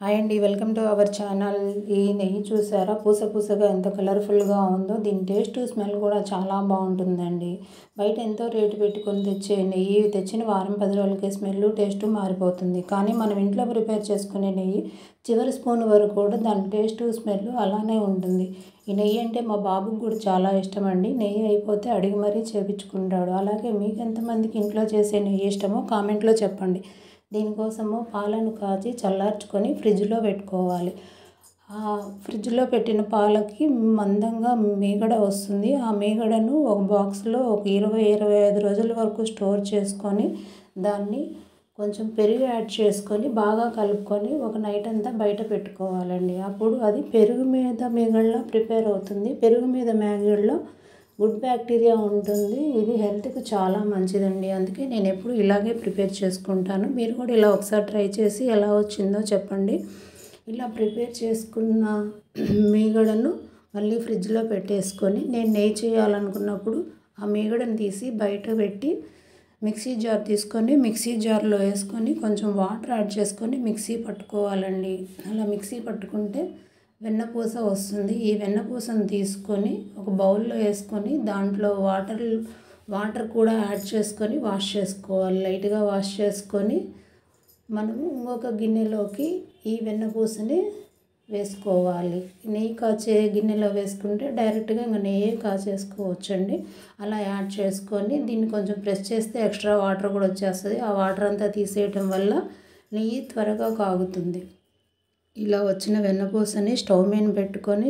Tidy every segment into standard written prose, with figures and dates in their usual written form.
Hi అండి, welcome to our channel. ఈ నెయ్యి చూసారా, పూసగా ఎంత కలర్ఫుల్గా ఉందో. దీని టేస్ట్ స్మెల్ కూడా చాలా బాగుంటుందండి. బయట ఎంతో రేటు పెట్టుకొని తెచ్చే నెయ్యి తెచ్చిన వారం 10 రోజులకే స్మెల్ టేస్ట్ మారిపోతుంది. కానీ మనం ఇంట్లో ప్రిపేర్ చేసుకునే నెయ్యి చివరి స్పూన్ వరకు కూడా దాని టేస్ట్ స్మెల్ అలానే ఉంటుంది. ఈ నెయ్యి అంటే మా బాబుకి కూడా చాలా ఇష్టం అండి. నెయ్యి అయిపోతే అడిగి మరీ చేపించుకుంటాడు. అలాగే మీకు ఎంతమందికి ఇంట్లో చేసే నెయ్యి ఇష్టమో కామెంట్లో చెప్పండి. దీనికోసము పాలను కాచి చల్లార్చుకొని ఫ్రిడ్జ్లో పెట్టుకోవాలి. ఫ్రిడ్జ్లో పెట్టిన పాలకి మందంగా మీగడ వస్తుంది. ఆ మీగడను ఒక బాక్స్లో ఒక 20-25 రోజుల వరకు స్టోర్ చేసుకొని దాన్ని కొంచెం పెరుగు యాడ్ చేసుకొని బాగా కలుపుకొని ఒక నైట్ అంతా బయట పెట్టుకోవాలండి. అప్పుడు అది పెరుగు మీద మీగడలో ప్రిపేర్ అవుతుంది. పెరుగు మీద మీగడలో గుడ్ బ్యాక్టీరియా ఉంటుంది. ఇది హెల్త్కి చాలా మంచిదండి. అందుకే నేను ఎప్పుడు ఇలాగే ప్రిపేర్ చేసుకుంటాను. మీరు కూడా ఇలా ఒకసారి ట్రై చేసి ఎలా వచ్చిందో చెప్పండి. ఇలా ప్రిపేర్ చేసుకున్న మీగడను మళ్ళీ ఫ్రిడ్జ్లో పెట్టేసుకొని నేను నెయ్యి చేయాలనుకున్నప్పుడు ఆ మీగడను తీసి బయట పెట్టి మిక్సీ జార్ తీసుకొని మిక్సీ జార్లో వేసుకొని కొంచెం వాటర్ యాడ్ చేసుకొని మిక్సీ పట్టుకోవాలండి. అలా మిక్సీ పట్టుకుంటే వెన్నపూస వస్తుంది. ఈ వెన్నపూసను తీసుకొని ఒక బౌల్లో వేసుకొని దాంట్లో వాటర్ కూడా యాడ్ చేసుకొని వాష్ చేసుకోవాలి. లైట్గా వాష్ చేసుకొని మనము ఇంకొక గిన్నెలోకి ఈ వెన్నపూసని వేసుకోవాలి. నెయ్యి కాచే గిన్నెలో వేసుకుంటే డైరెక్ట్గా ఇంకా నెయ్యి కాచేసుకోవచ్చండి. అలా యాడ్ చేసుకొని దీన్ని కొంచెం ప్రెస్ చేస్తే ఎక్స్ట్రా వాటర్ కూడా వచ్చేస్తుంది. ఆ వాటర్ అంతా తీసేయటం వల్ల నెయ్యి త్వరగా కాగుతుంది. ఇలా వచ్చిన వెన్నపూసని స్టవ్ మీద పెట్టుకొని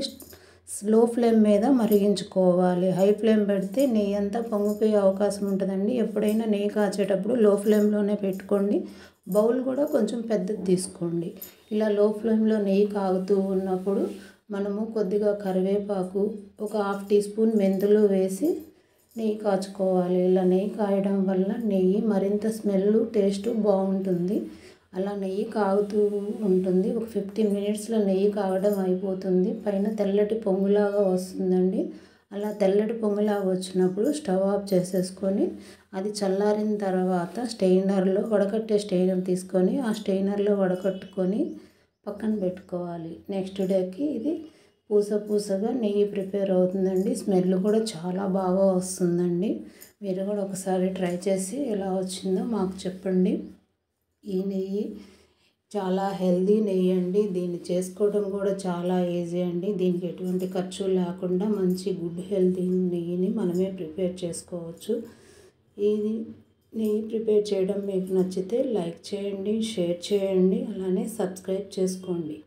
స్లో ఫ్లేమ్ మీద మరిగించుకోవాలి. హై ఫ్లేమ్ పెడితే నెయ్యి అంతా పొంగిపోయే అవకాశం ఉంటుందండి. ఎప్పుడైనా నెయ్యి కాచేటప్పుడు లో ఫ్లేమ్లోనే పెట్టుకోండి. బౌల్ కూడా కొంచెం పెద్దది తీసుకోండి. ఇలా లో ఫ్లేమ్లో నెయ్యి కాగుతూ ఉన్నప్పుడు మనము కొద్దిగా కరివేపాకు, ఒక 1/2 టీ స్పూన్ మెంతులు వేసి నెయ్యి కాచుకోవాలి. ఇలా నెయ్యి కాయడం వల్ల నెయ్యి మరింత స్మెల్ టేస్ట్ బాగుంటుంది. అలా నెయ్యి కాగుతూ ఉంటుంది. ఒక 15 మినిట్స్లో నెయ్యి కాగడం అయిపోతుంది. పైన తెల్లటి పొంగులాగా వస్తుందండి. అలా తెల్లటి పొంగులాగా వచ్చినప్పుడు స్టవ్ ఆఫ్ చేసేసుకొని అది చల్లారిన తర్వాత స్టెయినర్లో వడకట్టే స్టెయినర్ తీసుకొని ఆ స్టెయినర్లో వడకట్టుకొని పక్కన పెట్టుకోవాలి. నెక్స్ట్ డేకి ఇది పూసగా నెయ్యి ప్రిపేర్ అవుతుందండి. స్మెల్ కూడా చాలా బాగా వస్తుందండి. మీరు కూడా ఒకసారి ట్రై చేసి ఎలా వచ్చిందో మాకు చెప్పండి. ఈ నెయ్యి చాలా హెల్దీ నెయ్యి అండి. దీన్ని చేసుకోవడం కూడా చాలా ఈజీ అండి. దీనికి ఎటువంటి ఖర్చు లేకుండా మంచి గుడ్ హెల్తీ నెయ్యిని మనమే ప్రిపేర్ చేసుకోవచ్చు. ఇది నెయ్యి ప్రిపేర్ చేయడం మీకు నచ్చితే లైక్ చేయండి, షేర్ చేయండి, అలానే సబ్స్క్రైబ్ చేసుకోండి.